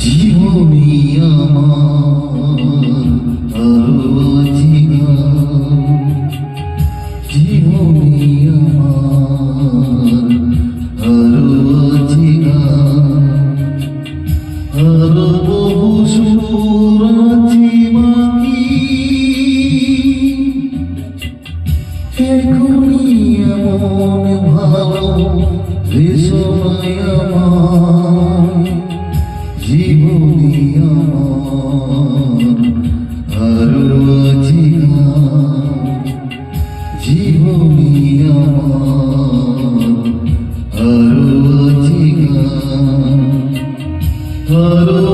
জীবনী আমার আরো আছে গান, জীবনী আমার আরো আছে গান, আরো বহু সুর আছে বাকি, এখনই এমন ভালো রেশমায় আমার জীবনী আমার আরো আছে গান, জীবনী আমার আরো আছে গান, আরো